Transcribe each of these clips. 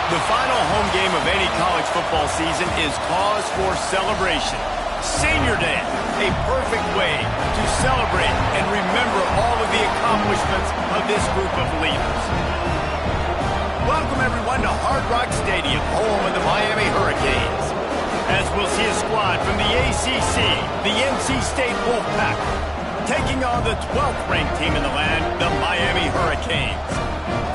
The final home game of any college football season is cause for celebration. Senior Day, a perfect way to celebrate and remember all of the accomplishments of this group of leaders. Welcome everyone to Hard Rock Stadium, home of the Miami Hurricanes. As we'll see a squad from the ACC, the NC State Wolfpack, taking on the 12th ranked team in the land, the Miami Hurricanes.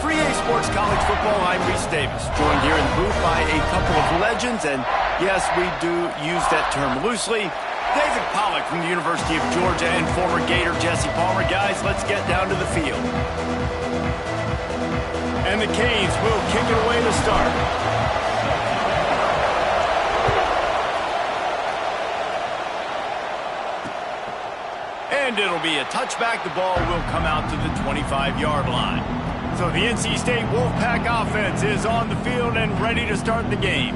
For EA Sports College Football, I'm Reese Davis, joined here in the booth by a couple of legends, and yes, we do use that term loosely. David Pollack from the University of Georgia and former Gator Jesse Palmer. Guys, let's get down to the field. And the Canes will kick it away to start. And it'll be a touchback. The ball will come out to the 25-yard line. So the NC State Wolfpack offense is on the field and ready to start the game.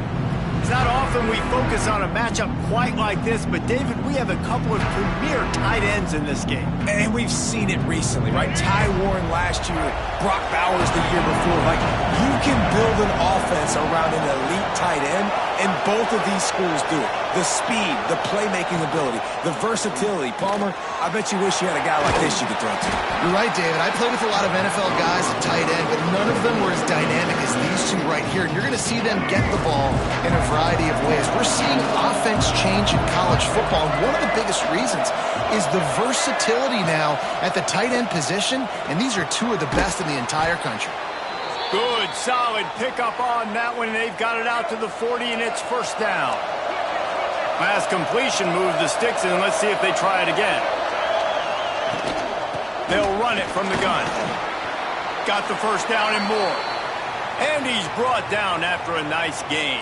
It's not often we focus on a matchup quite like this, but David, we have a couple of premier tight ends in this game. And we've seen it recently, right? Ty Warren last year, Brock Bowers the year before. Like, you can build an offense around an elite tight end, and both of these schools do it. The speed, the playmaking ability, the versatility. Palmer, I bet you wish you had a guy like this you could throw to. You're right, David. I played with a lot of NFL guys at tight end, but none of them were as dynamic as these two right here. And you're going to see them get the ball in a variety of ways. We're seeing offense change in college football, and one of the biggest reasons is the versatility now at the tight end position, and these are two of the best in the entire country. Good, solid pickup on that one. They've got it out to the 40, and it's first down. Pass completion moves the sticks, and let's see if they try it again. They'll run it from the gun. Got the first down and more. And he's brought down after a nice gain.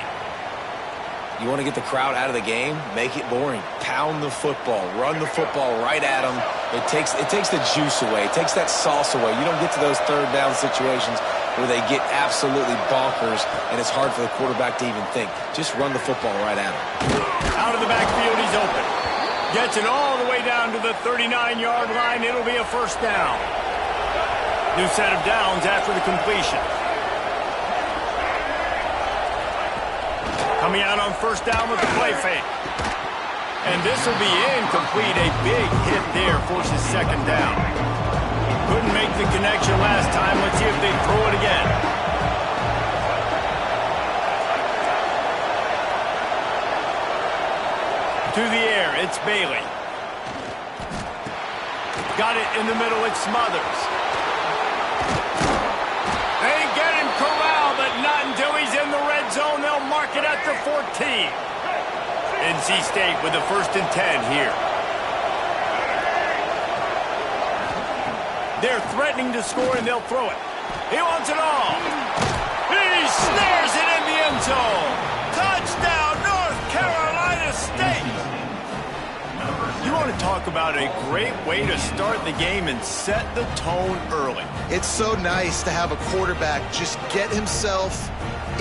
You want to get the crowd out of the game? Make it boring. Pound the football. Run the football right at them. It takes the juice away. It takes that sauce away. You don't get to those third down situations where they get absolutely bonkers, and it's hard for the quarterback to even think. Just run the football right at him. Out of the backfield, he's open. Gets it all the way down to the 39-yard line. It'll be a first down. New set of downs after the completion. Coming out on first down with the play fake. And this will be incomplete. A big hit there forces second down. Couldn't make the connection last time. Let's see if they throw it again. To the air, it's Bailey. Got it in the middle, it's Smothers. They get him corralled, but not until he's in the red zone. They'll mark it at the 14. NC State with a 1st and 10 here. They're threatening to score, and they'll throw it. He wants it all. He snares it in the end zone. Touchdown, North Carolina State. You want to talk about a great way to start the game and set the tone early. It's so nice to have a quarterback just get himself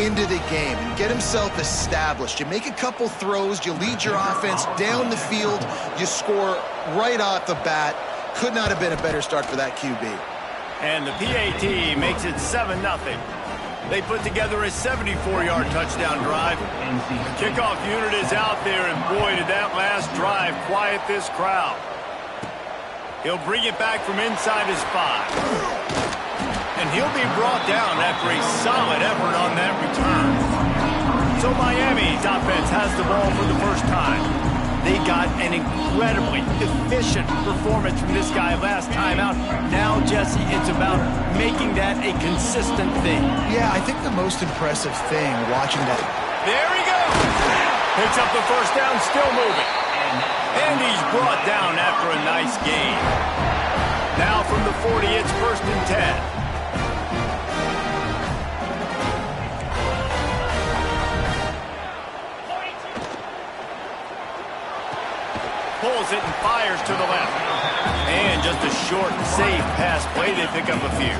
into the game and get himself established. You make a couple throws, you lead your offense down the field, you score right off the bat. Could not have been a better start for that QB. And the PAT makes it 7-0. They put together a 74-yard touchdown drive. The kickoff unit is out there, and boy, did that last drive quiet this crowd. He'll bring it back from inside his 5. And he'll be brought down after a solid effort on that return. So Miami's offense has the ball for the first time. They got an incredibly efficient performance from this guy last time out. Now, Jesse, it's about making that a consistent thing. Yeah, I think the most impressive thing watching that. There he goes. Picks up the first down, still moving. And he's brought down after a nice gain. Now from the 40, it's 1st and 10. Pulls it and fires to the left. And just a short, safe pass play. They pick up a few.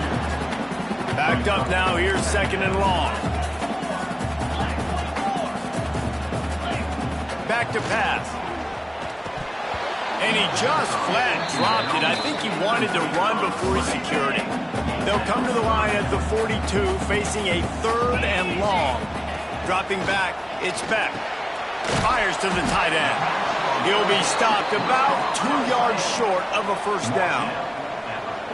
Backed up now. Here's 2nd and long. Back to pass. And he just flat dropped it. I think he wanted to run before he secured it. They'll come to the line at the 42, facing a 3rd and long. Dropping back, it's Beck. Fires to the tight end. He'll be stopped about 2 yards short of a first down.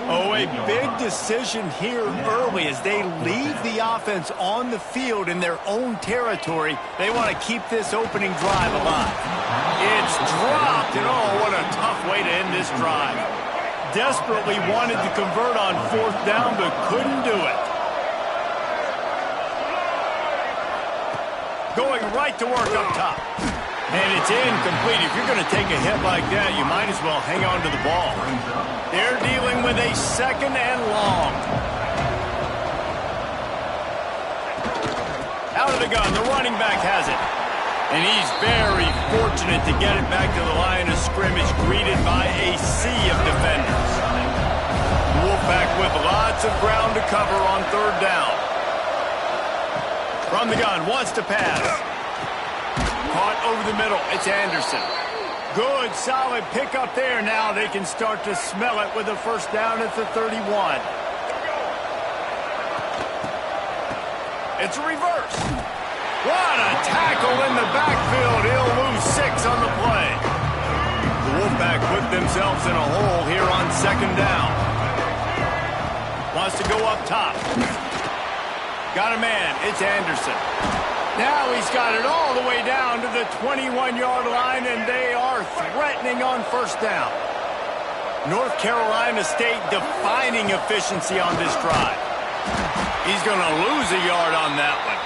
Oh, a big decision here early as they leave the offense on the field in their own territory. They want to keep this opening drive alive. It's dropped, and oh, what a tough way to end this drive. Desperately wanted to convert on 4th down, but couldn't do it. Going right to work up top. And it's incomplete. If you're going to take a hit like that, you might as well hang on to the ball. They're dealing with a 2nd and long. Out of the gun, the running back has it. And he's very fortunate to get it back to the line of scrimmage, greeted by a sea of defenders. Wolfpack with lots of ground to cover on 3rd down. From the gun, wants to pass. Caught over the middle, it's Anderson. Good, solid pickup there. Now they can start to smell it with a first down at the 31. It's a reverse. What a tackle in the backfield. He'll lose 6 on the play. The Wolfpack put themselves in a hole here on 2nd down. Wants to go up top. Got a man, it's Anderson. Now he's got it all the way down to the 21-yard line, and they are threatening on first down. North Carolina State defining efficiency on this drive. He's going to lose a yard on that one.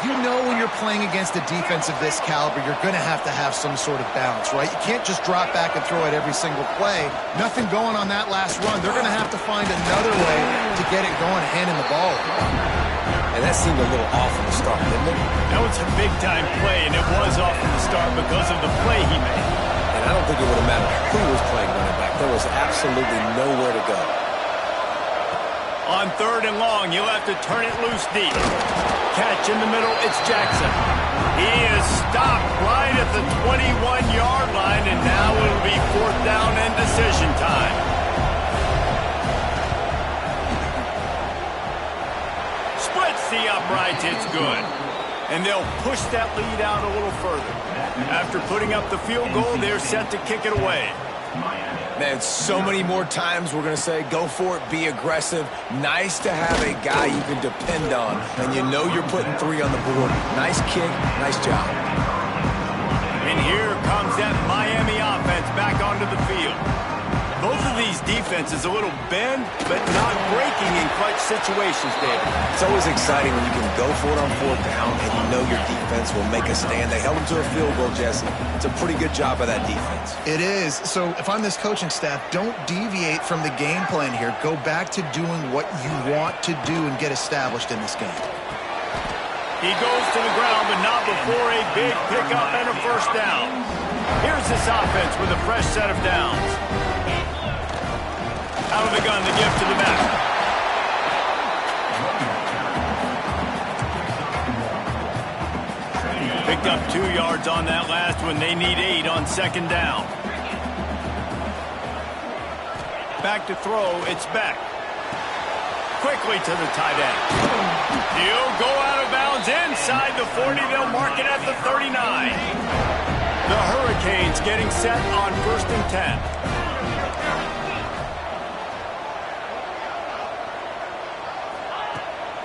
You know when you're playing against a defense of this caliber, you're going to have some sort of balance, right? You can't just drop back and throw it every single play. Nothing going on that last run. They're going to have to find another way to get it going, handing the ball. And that seemed a little off from the start, didn't it? That was a big-time play, and it was off from the start because of the play he made. And I don't think it would have mattered who was playing running back. There was absolutely nowhere to go. On 3rd and long, you'll have to turn it loose deep. Catch in the middle, it's Jackson. He is stopped right at the 21-yard line, and now it'll be 4th down and decision time. Splits the uprights, it's good. And they'll push that lead out a little further. After putting up the field goal, they're set to kick it away. Man, so many more times we're going to say, go for it, be aggressive. Nice to have a guy you can depend on, and you know you're putting 3 on the board. Nice kick, nice job. And here comes that Miami offense back onto the field. Both of these defenses a little bend, but not breaking in clutch situations, David. It's always exciting when you can go for it on 4th down and you know your defense will make a stand. They held them to a field goal, Jesse. It's a pretty good job by that defense. It is. So if I'm this coaching staff, don't deviate from the game plan here. Go back to doing what you want to do and get established in this game. He goes to the ground, but not before a big pickup and a first down. Here's this offense with a fresh set of downs. Out of the gun, the give to the back. Picked up 2 yards on that last one. They need 8 on 2nd down. Back to throw, it's Beck. Quickly to the tight end. He'll go out of bounds inside the 40. They'll mark it at the 39. The Hurricanes getting set on 1st and 10.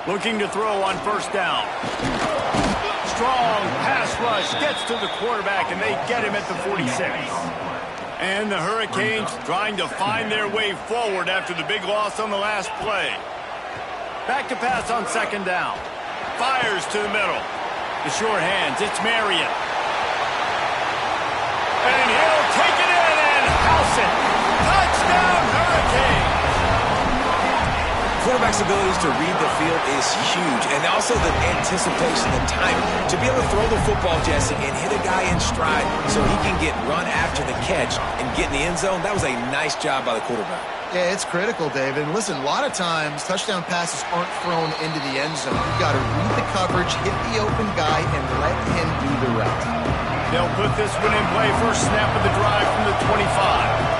Looking to throw on first down. Strong pass rush gets to the quarterback, and they get him at the 46. And the Hurricanes trying to find their way forward after the big loss on the last play. Back to pass on 2nd down. Fires to the middle. The short hands, it's Marion. And he'll take it in and house it. Touchdown, Hurricanes! Quarterback's abilities to read the field is huge, and also the anticipation, the timing. To be able to throw the football, Jesse, and hit a guy in stride so he can get run after the catch and get in the end zone, that was a nice job by the quarterback. Yeah, it's critical, David. And listen, a lot of times, touchdown passes aren't thrown into the end zone. You've got to read the coverage, hit the open guy, and let him do the rest. They'll put this one in play. First snap of the drive from the 25.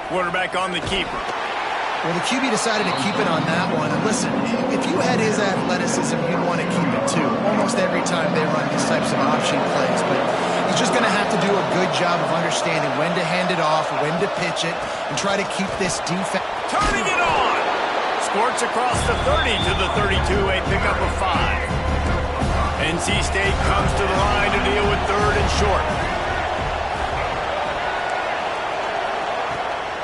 Quarterback on the keeper. Well, the QB decided to keep it on that one. And listen, if you had his athleticism, you'd want to keep it too. Almost every time they run these types of option plays. But he's just going to have to do a good job of understanding when to hand it off, when to pitch it, and try to keep this defense. Turning it on! Squirts across the 30 to the 32, a pickup of 5. NC State comes to the line to deal with 3rd and short.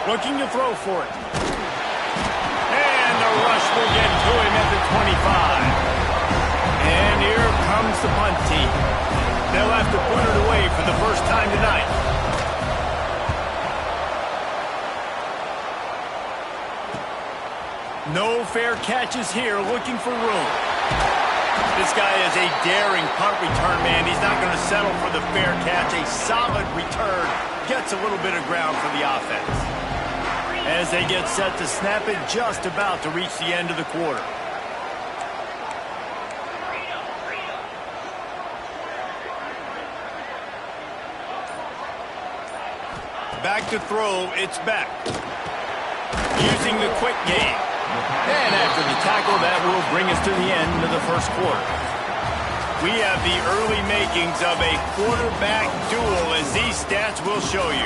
Looking to throw for it. And the rush will get to him at the 25. And here comes the punt team. They'll have to put it away for the first time tonight. No fair catches here, looking for room. This guy is a daring punt return man. He's not going to settle for the fair catch. A solid return gets a little bit of ground for the offense. As they get set to snap it, just about to reach the end of the quarter. Back to throw, it's Beck. Using the quick game. And after the tackle, that will bring us to the end of the first quarter. We have the early makings of a quarterback duel, as these stats will show you.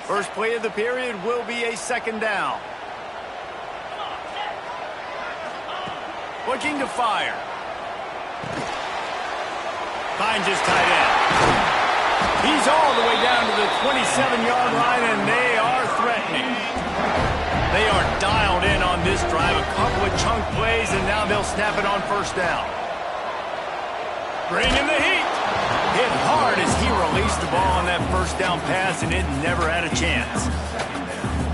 First play of the period will be a 2nd down. Looking to fire. Finds his tight end. He's all the way down to the 27-yard line, and they are threatening. They are dialed in on this drive. A couple of chunk plays, and now they'll snap it on 1st down. Bring in the heat. Hit hard as he released the ball on that 1st down pass, and it never had a chance.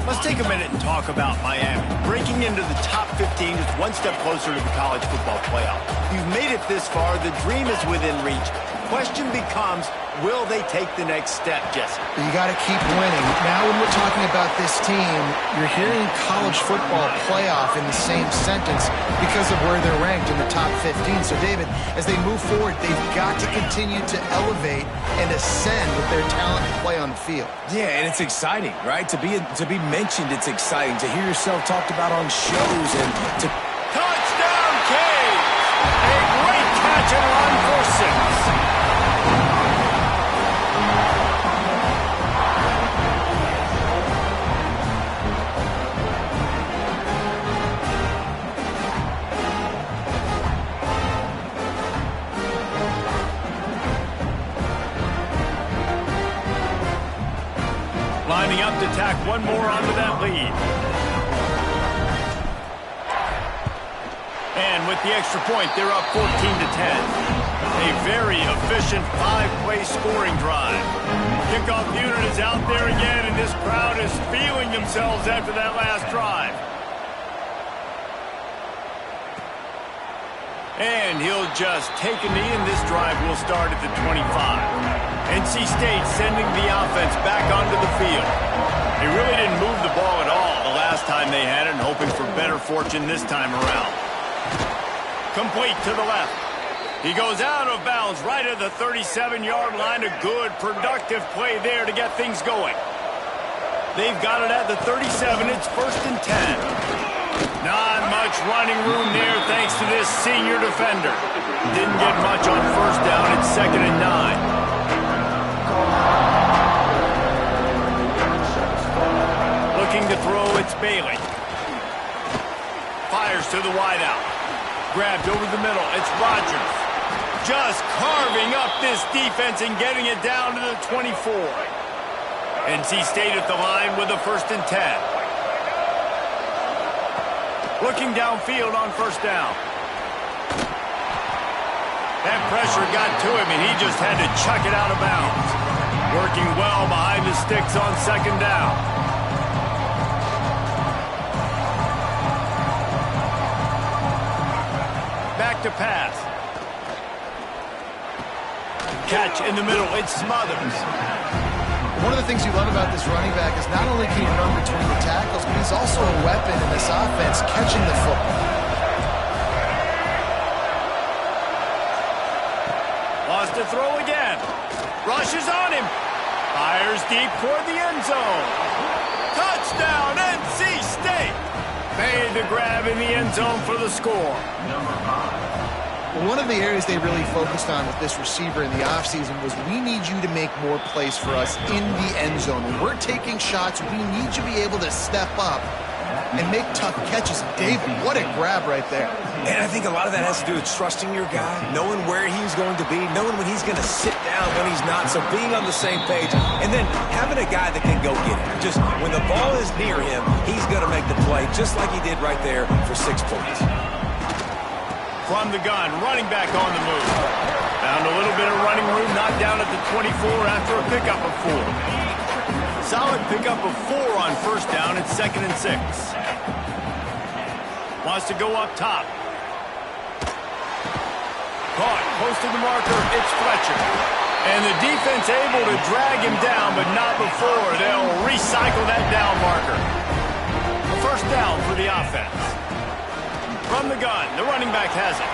Let's take a minute and talk about Miami. Breaking into the top 15 is one step closer to the college football playoff. You've made it this far. The dream is within reach. Question becomes, will they take the next step, Jesse? You got to keep winning. Now when we're talking about this team, you're hearing college football playoff in the same sentence because of where they're ranked in the top 15. So, David, as they move forward, they've got to continue to elevate and ascend with their talent and play on the field. Yeah, and it's exciting, right? To be mentioned, it's exciting. To hear yourself talked about on shows and to... Touchdown, Cade! A great catch and run for 6. Lining up to tack one more onto that lead. And with the extra point, they're up 14 to 10. A very efficient 5-play scoring drive. Kickoff unit is out there again, and this crowd is feeling themselves after that last drive. And he'll just take a knee, and this drive will start at the 25. NC State sending the offense back onto the field. They really didn't move the ball at all the last time they had it, and hoping for better fortune this time around. Complete to the left. He goes out of bounds right at the 37-yard line. A good, productive play there to get things going. They've got it at the 37. It's 1st and 10. Not much running room there thanks to this senior defender. Didn't get much on 1st down. It's 2nd and 9. Looking to throw, it's Bailey. Fires to the wideout. Grabbed over the middle, it's Rogers. Just carving up this defense and getting it down to the 24. NC State at the line with a 1st and 10. Looking downfield on 1st down. That pressure got to him, and he just had to chuck it out of bounds. Working well behind the sticks on 2nd down. Back to pass. Catch in the middle, it's Smothers. One of the things you love about this running back is not only can he run between the tackles, but he's also a weapon in this offense, catching the football. Wants to throw again. Rushes on him. Fires deep toward the end zone. Touchdown, NC State. Made the grab in the end zone for the score. One of the areas they really focused on with this receiver in the offseason was we need you to make more plays for us in the end zone. When we're taking shots, we need you to be able to step up and make tough catches. David, what a grab right there. And I think a lot of that has to do with trusting your guy, knowing where he's going to be, knowing when he's going to sit down, when he's not, so being on the same page, and then having a guy that can go get it. Just when the ball is near him, he's going to make the play, just like he did right there for 6 points. From the gun, running back on the move. Found a little bit of running room, knocked down at the 24 after a pickup of 4. Solid pickup of 4 on first down. It's 2nd and 6. Wants to go up top. Caught, close to the marker, it's Fletcher. And the defense able to drag him down, but not before they'll recycle that down marker. A first down for the offense. From the gun, the running back has it.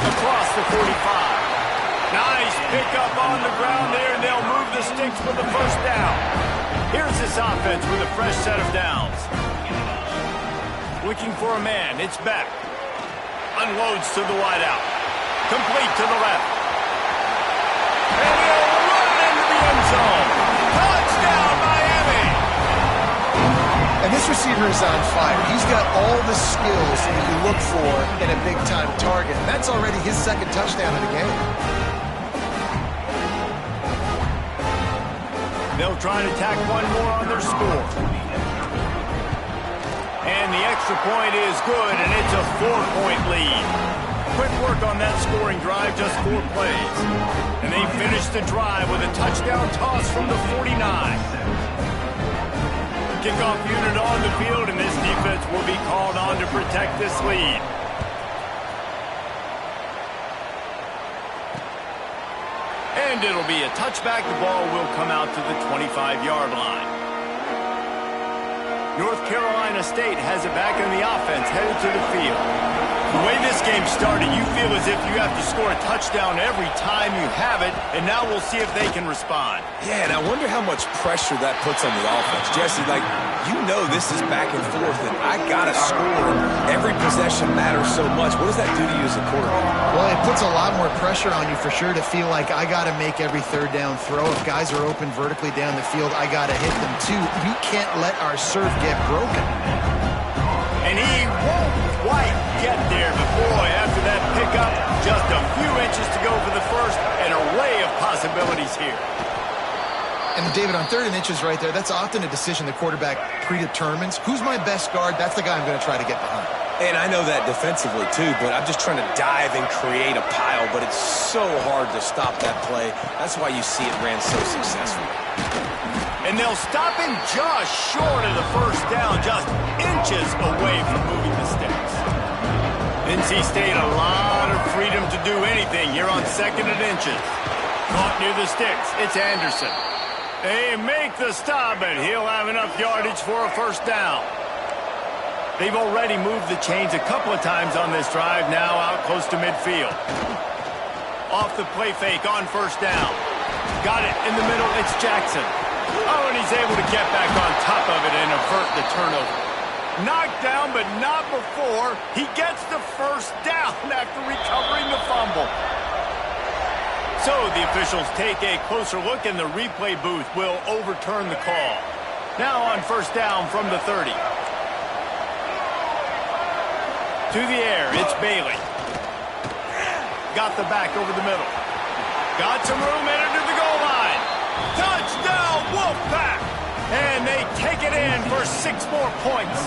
Across the 45. Nice pickup on the ground there, and they'll move the sticks for the first down. Here's this offense with a fresh set of downs. Looking for a man, it's Beck. Unloads to the wideout. Complete to the left. And he'll run into the end zone. Touchdown, Miami! And this receiver is on fire. He's got all the skills that you look for in a big-time target. And that's already his 2nd touchdown of the game. They'll try to tack one more on their score. And the extra point is good, and it's a 4-point lead. Quick work on that scoring drive, just 4 plays. And they finish the drive with a touchdown toss from the 49. Kickoff unit on the field, and this defense will be called on to protect this lead. And it'll be a touchback. The ball will come out to the 25-yard line. North Carolina State has it back in the offense, headed to the field. The way this game started, you feel as if you have to score a touchdown every time you have it, and now we'll see if they can respond. Yeah, and I wonder how much pressure that puts on the offense. Jesse, like, you know this is back and forth, and I got to score. Every possession matters so much. What does that do to you as a quarterback? Well, it puts a lot more pressure on you for sure to feel like I got to make every 3rd down throw. If guys are open vertically down the field, I got to hit them too. We can't let our serve get broken. And he won't quite get there, but boy, after that pickup, just a few inches to go for the first, an array of possibilities here. And David, on 3rd and inches right there, that's often a decision the quarterback predetermines. Who's my best guard? That's the guy I'm going to try to get behind. And I know that defensively too, but I'm just trying to dive and create a pile, but it's so hard to stop that play. That's why you see it ran so successfully. And they'll stop him just short of the first down, just inches away from moving the sticks. NC State a lot of freedom to do anything here on 2nd and inches. Caught near the sticks. It's Anderson. They make the stop, and he'll have enough yardage for a first down. They've already moved the chains a couple of times on this drive, now out close to midfield. Off the play fake on first down. Got it in the middle, it's Jackson. Oh, and he's able to get back on top of it and avert the turnover. Knocked down, but not before he gets the first down after recovering the fumble. So the officials take a closer look, and the replay booth will overturn the call. Now on first down from the 30. To the air, it's Bailey. Got the back over the middle. Got some room, entered to the goal line. Touchdown, Wolfpack! And they take it in for 6 more points.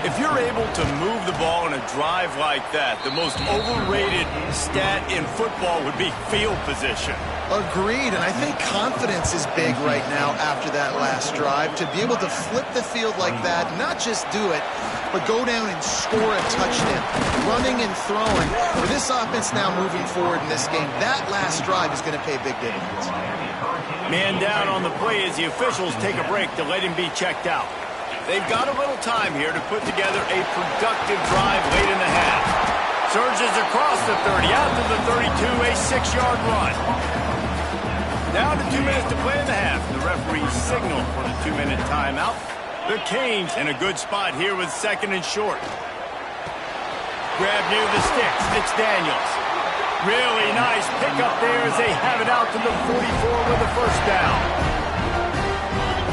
If you're able to move the ball in a drive like that, the most overrated stat in football would be field position. Agreed, and I think confidence is big right now after that last drive. To be able to flip the field like that, not just do it, but go down and score a touchdown. Running and throwing. For this offense now moving forward in this game, that last drive is going to pay big dividends. Man down on the play as the officials take a break to let him be checked out. They've got a little time here to put together a productive drive late in the half. So Surges across the 30, out to the 32, a 6-yard run. Down to 2 minutes to play in the half. The referee signaled for the 2-minute timeout. The Canes in a good spot here with 2nd and short. Grab near the sticks. It's Daniels. Really nice pickup there as they have it out to the 44 with a first down.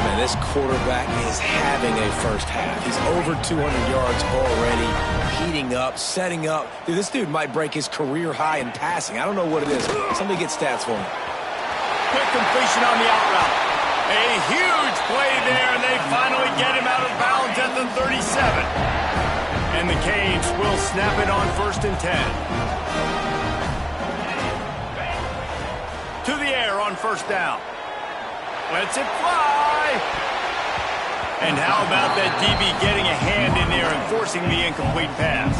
Man, this quarterback is having a first half. He's over 200 yards already, heating up, setting up. Dude, this dude might break his career high in passing. I don't know what it is. Somebody get stats for me. Quick completion on the out route. A huge play there, and they finally get him out of bounds at the 37. And the Canes will snap it on 1st and 10. To the air on 1st down. Lets it fly. And how about that DB getting a hand in there and forcing the incomplete pass?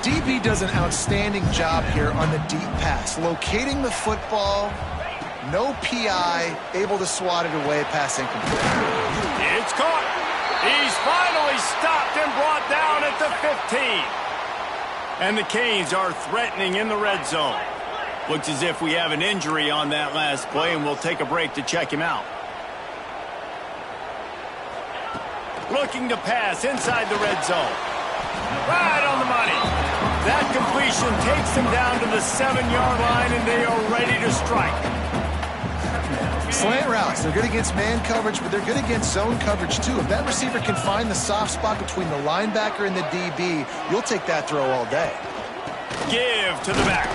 DB does an outstanding job here on the deep pass, locating the football, no PI, able to swat it away, pass incomplete. It's caught. He's finally stopped and brought down at the 15. And the Canes are threatening in the red zone. Looks as if we have an injury on that last play, and we'll take a break to check him out. Looking to pass inside the red zone. Right on the money. That completion takes them down to the 7-yard line, and they are ready to strike. Slant routes, they're good against man coverage, but they're good against zone coverage too. If that receiver can find the soft spot between the linebacker and the DB, you'll take that throw all day. Give to the back.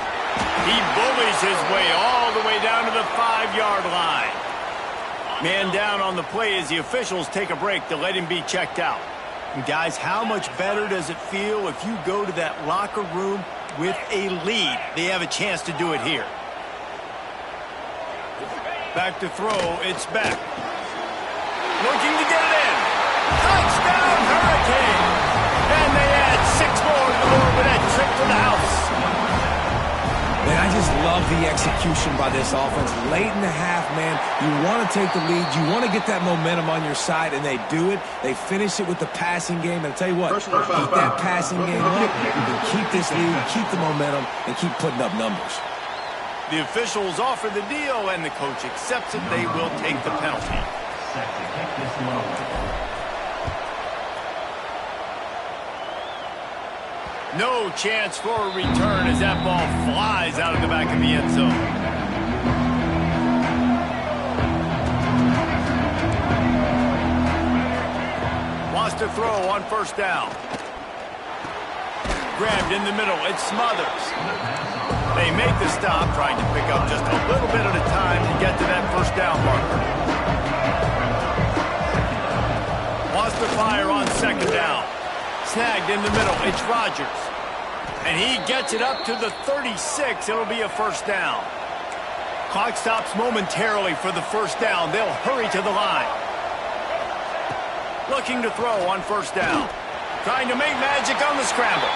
He bullies his way all the way down to the 5-yard line. Man down on the play as the officials take a break to let him be checked out. And guys, how much better does it feel if you go to that locker room with a lead? They have a chance to do it here. Back to throw, it's back. Looking to get it in. Touchdown, Hurricane! And they add 6 more to the board with that trip to the house. Man, I just love the execution by this offense. Late in the half, man, you want to take the lead. You want to get that momentum on your side, and they do it. They finish it with the passing game. And I'll tell you what, keep that passing game up. You can keep this lead, keep the momentum, and keep putting up numbers. The officials offer the deal, and the coach accepts it. They will take the penalty. No chance for a return as that ball flies out of the back of the end zone. Wants to throw on 1st down. Grabbed in the middle. It's Smothers. They make the stop, trying to pick up just a little bit at a time to get to that 1st down marker. Wants to fire on 2nd down. Snagged in the middle. It's Rodgers. And he gets it up to the 36. It'll be a 1st down. Clock stops momentarily for the 1st down. They'll hurry to the line. Looking to throw on 1st down. Trying to make magic on the scramble.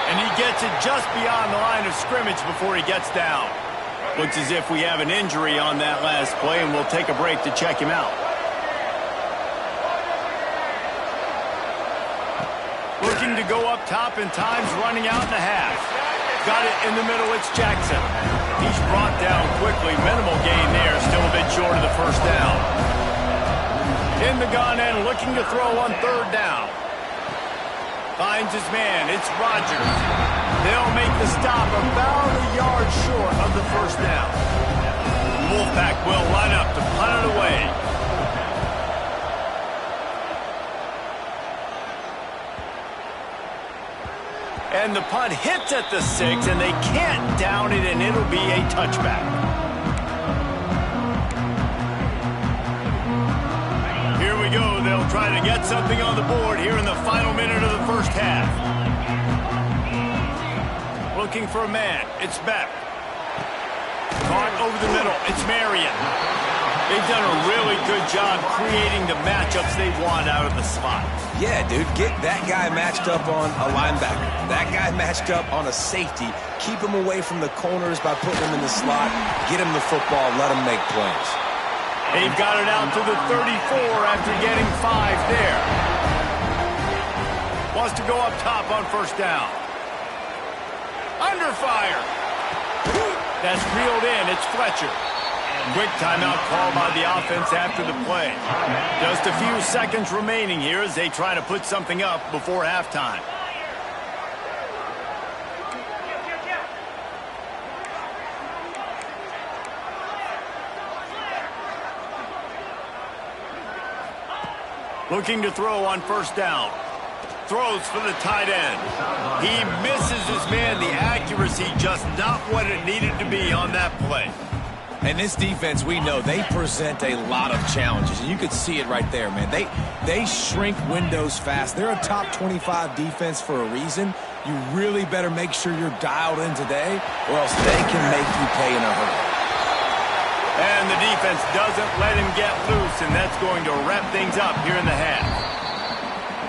And he gets it just beyond the line of scrimmage before he gets down. Looks as if we have an injury on that last play, and we'll take a break to check him out. Looking to go up top, and time's running out in the half. Got it in the middle, it's Jackson. He's brought down quickly. Minimal gain there, still a bit short of the 1st down. In the gun and looking to throw on 3rd down. Finds his man, it's Rodgers. They'll make the stop about a yard short of the 1st down. Wolfpack will line up to punt it away. And the punt hits at the 6, and they can't down it, and it'll be a touchback. Here we go. They'll try to get something on the board here in the final minute of the 1st half. Looking for a man. It's Beck. Caught over the middle. It's Marion. They've done a really good job creating the matchups they want out of the slot. Yeah, dude, get that guy matched up on a linebacker. That guy matched up on a safety. Keep him away from the corners by putting him in the slot. Get him the football. Let him make plays. They've got it out to the 34 after getting 5 there. Wants to go up top on 1st down. under fire. That's reeled in. It's Fletcher. Quick timeout called by the offense after the play. Just a few seconds remaining here as they try to put something up before halftime. Looking to throw on first down. Throws for the tight end. He misses his man. The accuracy just not what it needed to be on that play. And this defense, we know, they present a lot of challenges. And you could see it right there, man. They shrink windows fast. They're a top 25 defense for a reason. You really better make sure you're dialed in today, or else they can make you pay in a hurry. And the defense doesn't let him get loose, and that's going to wrap things up here in the half.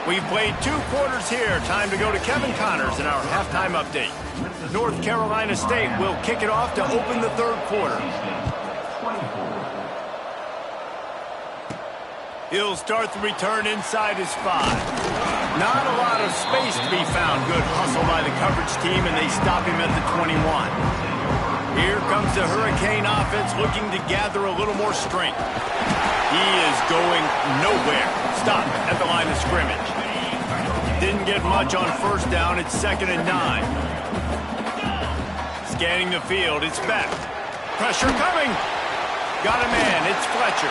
We've played 2 quarters here. Time to go to Kevin Connors in our halftime update. North Carolina State will kick it off to open the 3rd quarter. He'll start the return inside his 5. Not a lot of space to be found. Good hustle by the coverage team, and they stop him at the 21. Here comes the Hurricane offense looking to gather a little more strength. He is going nowhere. Stop at the line of scrimmage. Didn't get much on first down. It's 2nd and 9. Scanning the field. It's Beck. Pressure coming. Got a man. It's Fletcher.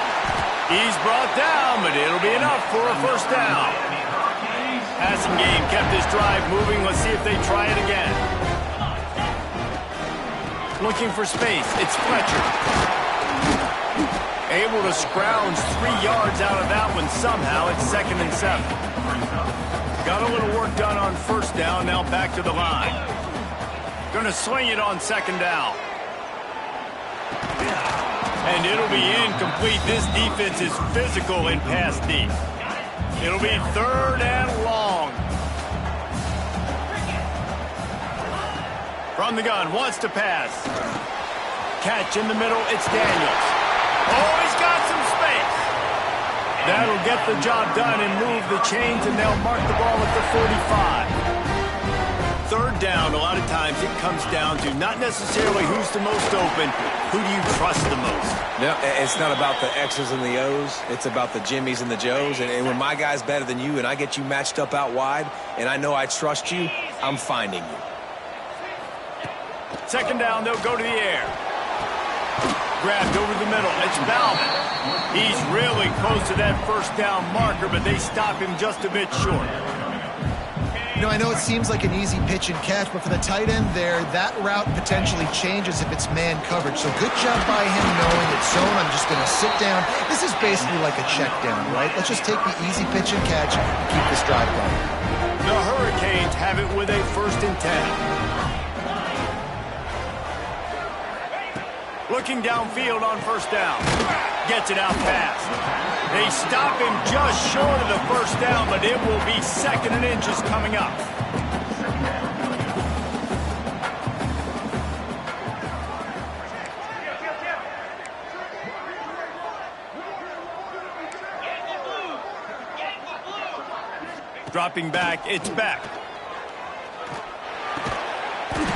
He's brought down, but it'll be enough for a first down. Passing game kept this drive moving. Let's see if they try it again. Looking for space. It's Fletcher. Able to scrounge 3 yards out of that one somehow. It's 2nd and 7. Got a little work done on first down. Now back to the line. Going to swing it on 2nd down. And it'll be incomplete. This defense is physical in pass deep. It'll be 3rd and long. From the gun, wants to pass. Catch in the middle, it's Daniels. Oh, he's got some space. That'll get the job done and move the chains, and they'll mark the ball at the 45. 3rd down, a lot of times it comes down to not necessarily who's the most open, who do you trust the most? No, it's not about the X's and the O's. It's about the Jimmies and the Joes. And when my guy's better than you and I get you matched up out wide and I know I trust you, I'm finding you. 2nd down, they'll go to the air. Grabbed over the middle. It's Bauman. He's really close to that first down marker, but they stop him just a bit short. You know, I know it seems like an easy pitch and catch, but for the tight end there, that route potentially changes if it's man coverage. So good job by him knowing it's zone. I'm just going to sit down. This is basically like a check down, right? Let's just take the easy pitch and catch and keep this drive going. The Hurricanes have it with a 1st and 10. Looking downfield on first down. Gets it out fast. They stop him just short of the first down, but it will be 2nd and inches coming up. Dropping back, it's Beck.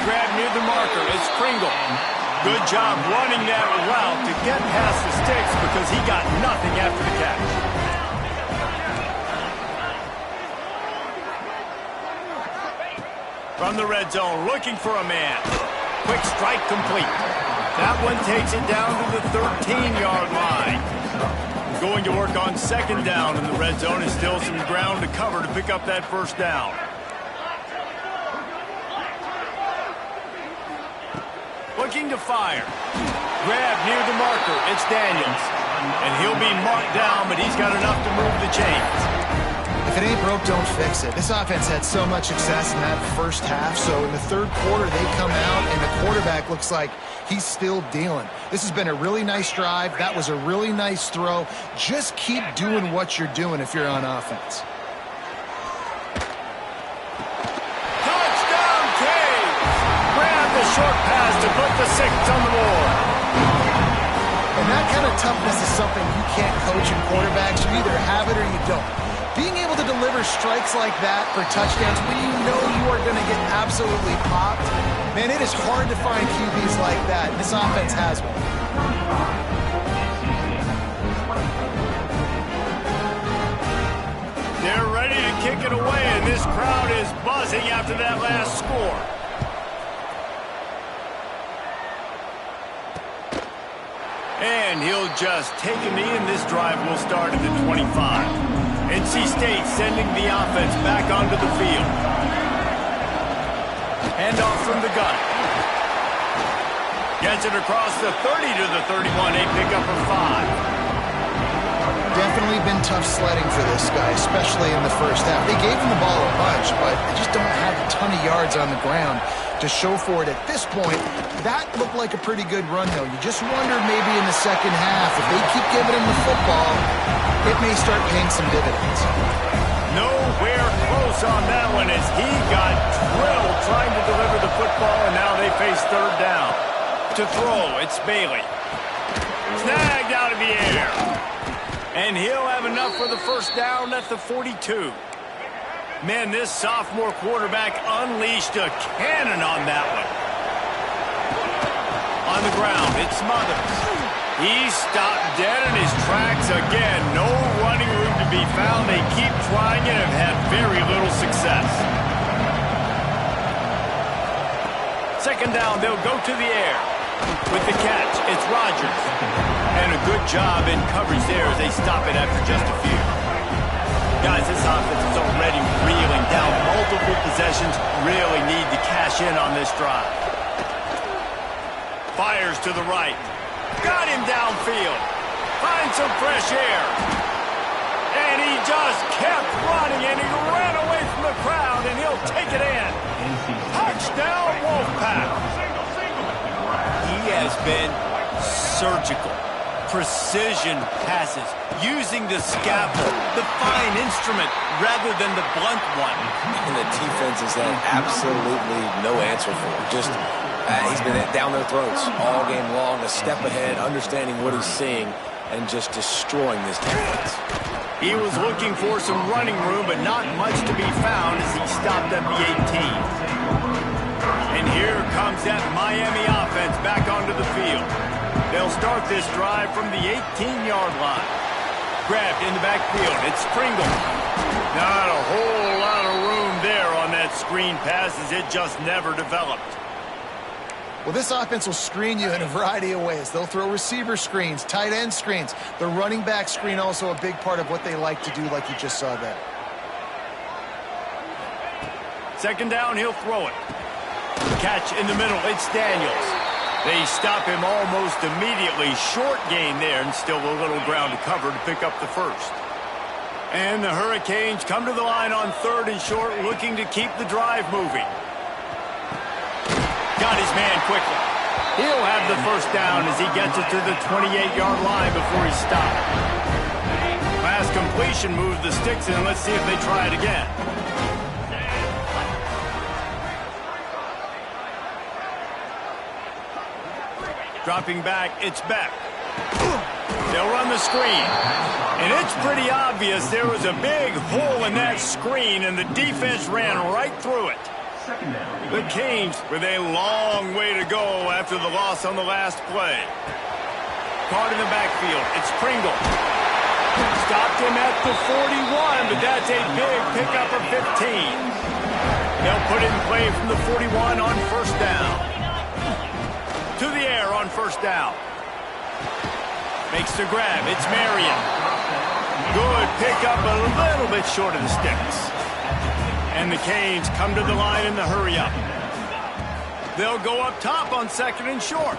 Grab near the marker, it's Pringle. Good job running that route to get past the sticks because he got nothing after the catch. From the red zone, looking for a man. Quick strike complete. That one takes it down to the 13-yard line. Going to work on 2nd down in the red zone. And still some ground to cover to pick up that first down. Looking to fire. Grab near the marker. It's Daniels. And he'll be marked down, but he's got enough to move the chains. If it ain't broke, don't fix it. This offense had so much success in that first half, so in the 3rd quarter, they come out, and the quarterback looks like he's still dealing. This has been a really nice drive. That was a really nice throw. Just keep doing what you're doing if you're on offense. Short pass to put the 6 on the board. And that kind of toughness is something you can't coach in quarterbacks. You either have it or you don't. Being able to deliver strikes like that for touchdowns when you know you are going to get absolutely popped, Man, it is hard to find QBs like that. This offense has one. They're ready to kick it away, and this crowd is buzzing after that last score. And he'll just take a knee, and this drive will start at the 25. NC State sending the offense back onto the field. Handoff from the gun. Gets it across the 30 to the 31. A pickup of 5. Definitely been tough sledding for this guy, especially in the first half. They gave him the ball a bunch, but they just don't have a ton of yards on the ground to show for it at this point. That looked like a pretty good run, though. You just wonder maybe in the second half, if they keep giving him the football, it may start paying some dividends. Nowhere close on that one as he got drilled trying to deliver the football, and now they face third down. To throw, it's Bailey. Snagged out of the air. And he'll have enough for the first down at the 42. Man, this sophomore quarterback unleashed a cannon on that one. On the ground, it's Smothers. He stopped dead in his tracks again. No running room to be found. They keep trying it and have had very little success. Second down, they'll go to the air. With the catch, it's Rodgers. And a good job in coverage there as they stop it after just a few. Guys, this offense is already reeling down multiple possessions. Really need to cash in on this drive. Fires to the right. Got him downfield. Finds some fresh air. And he just kept running, and he ran away from the crowd, and he'll take it in. Touchdown, Wolfpack. He has been surgical. Precision passes, using the scalpel, the fine instrument, rather than the blunt one. And the defense has had absolutely no answer for him. Just, he's been down their throats all game long, a step ahead, understanding what he's seeing, and just destroying this defense. He was looking for some running room, but not much to be found as he stopped at the 18. And here comes that Miami offense back onto the field. They'll start this drive from the 18-yard line. Grabbed in the backfield. It's Pringle. Not a whole lot of room there on that screen pass as it just never developed. Well, this offense will screen you in a variety of ways. They'll throw receiver screens, tight end screens. The running back screen also a big part of what they like to do, like you just saw there. Second down, he'll throw it. Catch in the middle. It's Daniels. They stop him almost immediately. Short gain there, and still a little ground to cover to pick up the first. And the Hurricanes come to the line on third and short, looking to keep the drive moving. Got his man quickly. He'll have the first down as he gets it to the 28-yard line before he stopped. Pass completion moves the sticks in. Let's see if they try it again. Dropping back, it's Beck. They'll run the screen. And it's pretty obvious there was a big hole in that screen, and the defense ran right through it. The Canes with a long way to go after the loss on the last play. Caught in the backfield, it's Pringle. Stopped him at the 41, but that's a big pickup of 15. They'll put it in play from the 41 on first down. To the air on first down. Makes the grab. It's Marion. Good pickup, a little bit short of the sticks. And the Canes come to the line in the hurry-up. They'll go up top on second and short.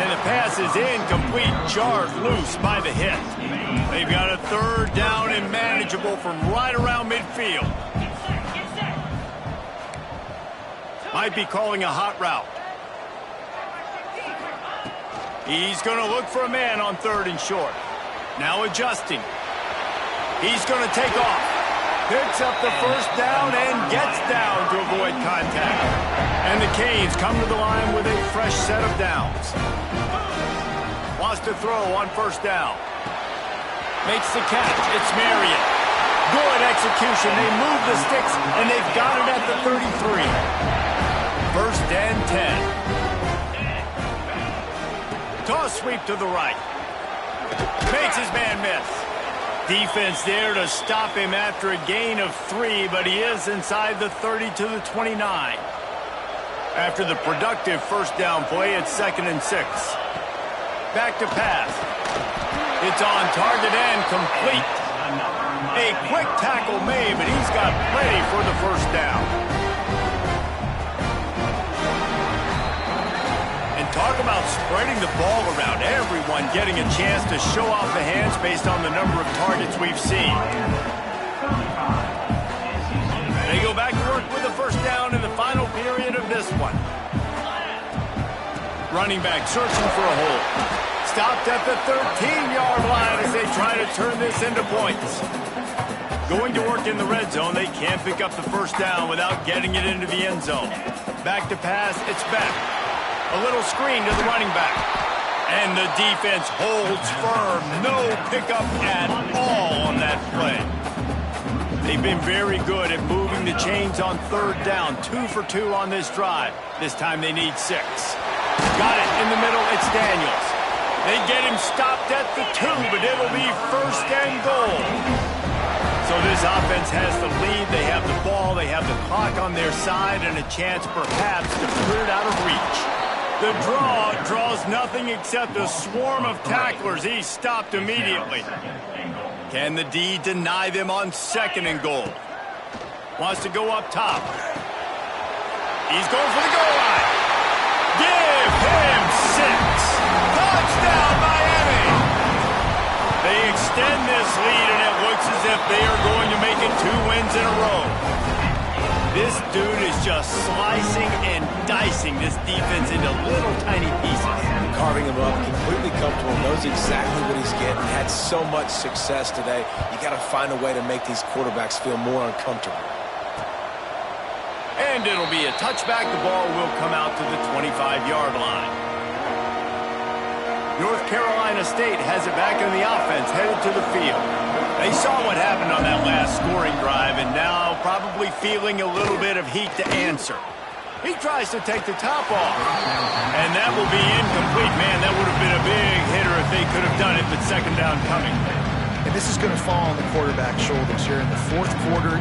And the pass is incomplete, jarred loose by the hit. They've got a third down and manageable from right around midfield. Might be calling a hot route. He's going to look for a man on third and short. Now adjusting. He's going to take off. Picks up the first down and gets down to avoid contact. And the Canes come to the line with a fresh set of downs. Wants to throw on first down. Makes the catch. It's Marion. Good execution. They move the sticks, and they've got it at the 33. First and 10. Toss sweep to the right. Makes his man miss. Defense there to stop him after a gain of 3, but he is inside the 30 to the 29. After the productive first down play, it's 2nd and 6. Back to pass. It's on target and complete. A quick tackle made, but he's got plenty for the first down. And talk about spreading the ball around. Everyone getting a chance to show off the hands based on the number of targets we've seen. They go back to work with the first down in the final period of this one. Running back searching for a hole. Stopped at the 13-yard line as they try to turn this into points. Going to work in the red zone, they can't pick up the first down without getting it into the end zone. Back to pass, it's Beck. A little screen to the running back. And the defense holds firm. No pickup at all on that play. They've been very good at moving the chains on third down. 2 for 2 on this drive. This time they need 6. Got it in the middle, it's Daniels. They get him stopped at the 2, but it'll be first and goal. So this offense has the lead. They have the ball. They have the clock on their side and a chance perhaps to put it out of reach. The draw draws nothing except a swarm of tacklers. He's stopped immediately. Can the D deny them on 2nd and goal? Wants to go up top. He's going for the goal line. Give him 6. Touchdown, Miami! They extend this lead, and it looks as if they are going to make it 2 wins in a row. This dude is just slicing and dicing this defense into little tiny pieces. Carving him up, completely comfortable, knows exactly what he's getting, had so much success today. You got to find a way to make these quarterbacks feel more uncomfortable. And it'll be a touchback. The ball will come out to the 25-yard line. North Carolina State has it back in the offense, headed to the field. They saw what happened on that last scoring drive, and now probably feeling a little bit of heat to answer. He tries to take the top off, and that will be incomplete. Man, that would have been a big hitter if they could have done it, but second down coming. And this is going to fall on the quarterback's shoulders here in the 4th quarter.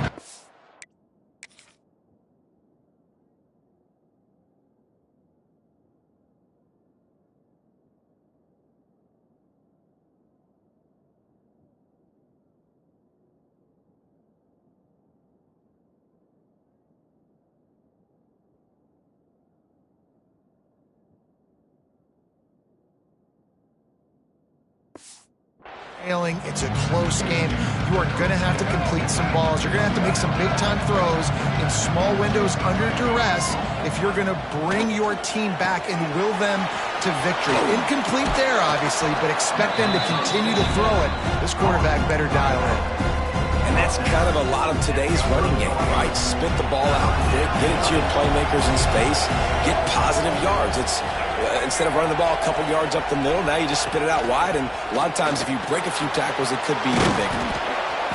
It's a close game. You are going to have to complete some balls. You're going to have to make some big-time throws in small windows under duress if you're going to bring your team back and will them to victory. Incomplete there, obviously, but expect them to continue to throw it. This quarterback better dial in. And that's kind of a lot of today's running game, right? Spit the ball out quick, get it to your playmakers in space, get positive yards. It's instead of running the ball a couple yards up the middle, now you just spit it out wide, and a lot of times if you break a few tackles, it could be even bigger.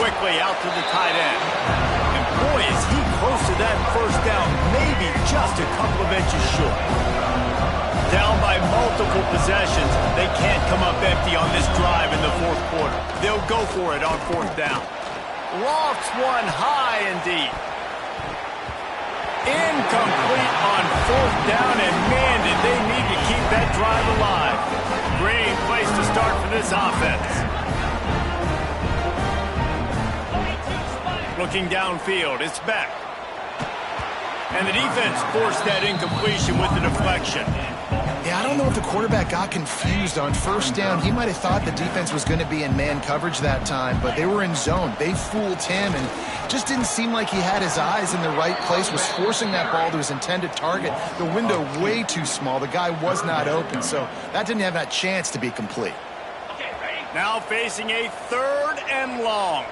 Quickly out to the tight end. And boy, is he close to that first down, maybe just a couple of inches short. Down by multiple possessions, they can't come up empty on this drive in the 4th quarter. They'll go for it on 4th down. Lofts one high and deep. Incomplete on 4th down, and man, did they need to keep that drive alive. Great place to start for this offense. Looking downfield, it's Beck. And the defense forced that incompletion with the deflection. Yeah, I don't know if the quarterback got confused on 1st down. He might have thought the defense was going to be in man coverage that time, but they were in zone. They fooled him, and just didn't seem like he had his eyes in the right place, was forcing that ball to his intended target. The window way too small. The guy was not open, so that didn't have that chance to be complete. Now facing a 3rd and long.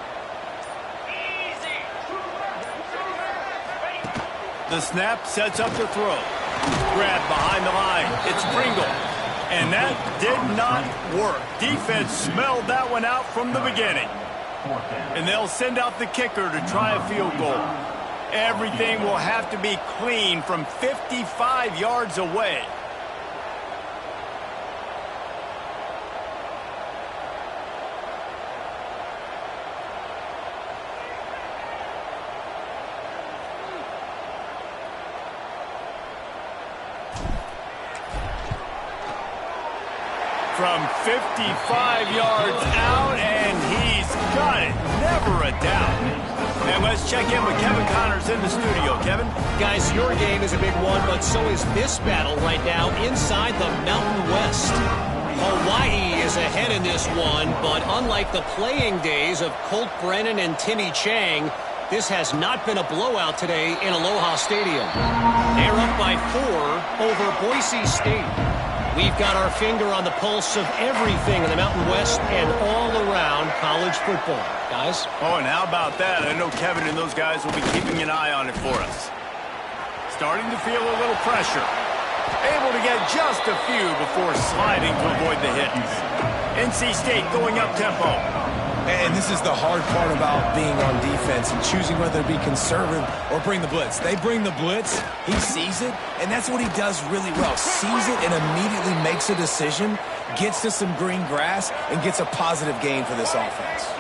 The snap sets up the throw. Grabbed behind the line. It's Pringle. And that did not work. Defense smelled that one out from the beginning. And they'll send out the kicker to try a field goal. Everything will have to be clean from 55 yards away. From 55 yards out, and he's got it. Never a doubt. And let's check in with Kevin Connors in the studio. Kevin? Guys, your game is a big one, but so is this battle right now inside the Mountain West. Hawaii is ahead in this one, but unlike the playing days of Colt Brennan and Timmy Chang, this has not been a blowout today in Aloha Stadium. They're up by 4 over Boise State. We've got our finger on the pulse of everything in the Mountain West and all around college football. Guys? Oh, and how about that? I know Kevin and those guys will be keeping an eye on it for us. Starting to feel a little pressure. Able to get just a few before sliding to avoid the hits. NC State going up tempo. And this is the hard part about being on defense and choosing whether to be conservative or bring the blitz. They bring the blitz, he sees it, and that's what he does really well. Sees it and immediately makes a decision, gets to some green grass, and gets a positive gain for this offense.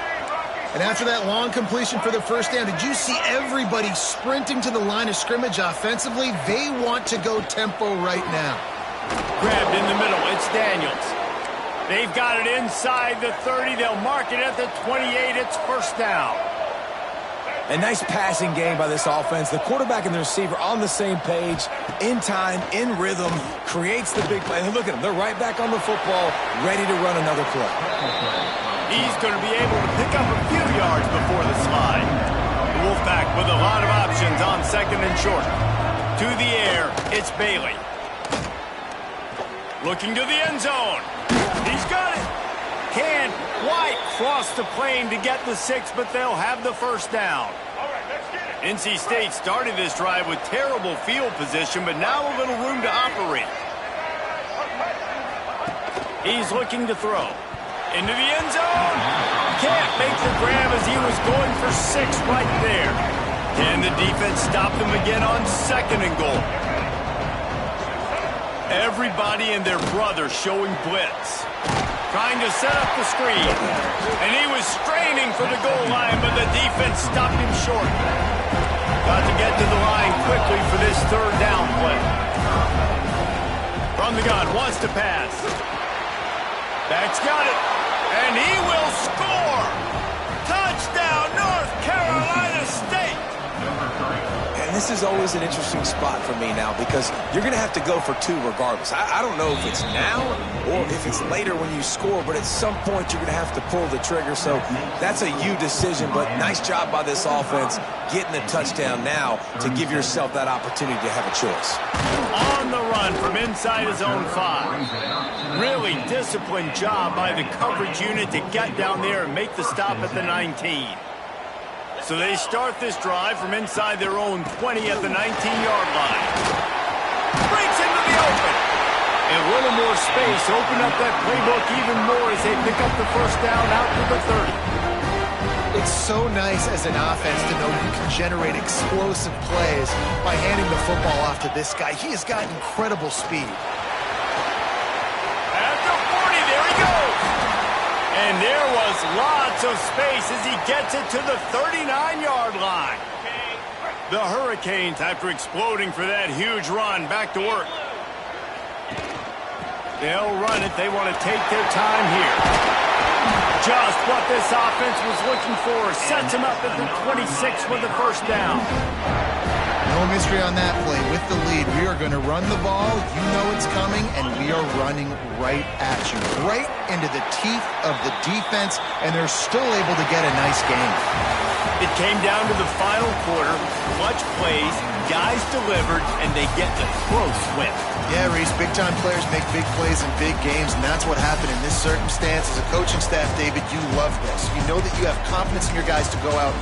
And after that long completion for the first down, did you see everybody sprinting to the line of scrimmage offensively? They want to go tempo right now. Grabbed in the middle. It's Daniels. They've got it inside the 30. They'll mark it at the 28. It's first down. A nice passing game by this offense. The quarterback and the receiver on the same page, in time, in rhythm, creates the big play. And look at them. They're right back on the football, ready to run another play. He's going to be able to pick up a few yards before the slide. The Wolfpack with a lot of options on second and short. To the air, it's Bailey. Looking to the end zone. He's got it. Can White cross the plane to get the 6, but they'll have the first down. NC State started this drive with terrible field position, but now a little room to operate. He's looking to throw. Into the end zone. Can't make the grab as he was going for 6 right there. Can the defense stop them again on second and goal? Everybody and their brother showing blitz. Trying to set up the screen. And he was straining for the goal line, but the defense stopped him short. Got to get to the line quickly for this third down play. From the gun, wants to pass. Back's got it. And he will score! Touchdown, North Carolina State! And this is always an interesting spot for me now because you're going to have to go for 2 regardless. I don't know if it's now or if it's later when you score, but at some point you're going to have to pull the trigger. So that's a you decision, but nice job by this offense getting the touchdown now to give yourself that opportunity to have a choice. On the run from inside his own 5. Really disciplined job by the coverage unit to get down there and make the stop at the 19. So they start this drive from inside their own 20 at the 19-yard line. Breaks into the open. And a little more space. Open up that playbook even more as they pick up the first down out to the 30. It's so nice as an offense to know you can generate explosive plays by handing the football off to this guy. He has got incredible speed. At the 40, there he goes. And there was lots of space as he gets it to the 39-yard line. The Hurricanes, after exploding for that huge run, back to work. They'll run it. They want to take their time here. Just what this offense was looking for. Sets him up at the 26 with the first down. No mystery on that play. With the lead, we are going to run the ball. You know it's coming, and we are running right at you. Right into the teeth of the defense, and they're still able to get a nice game. It came down to the final quarter. Clutch plays, guys delivered, and they get the close win. Yeah, Reese, big-time players make big plays in big games, and that's what happened in this circumstance. As a coaching staff, David, you love this. You know that you have confidence in your guys to go out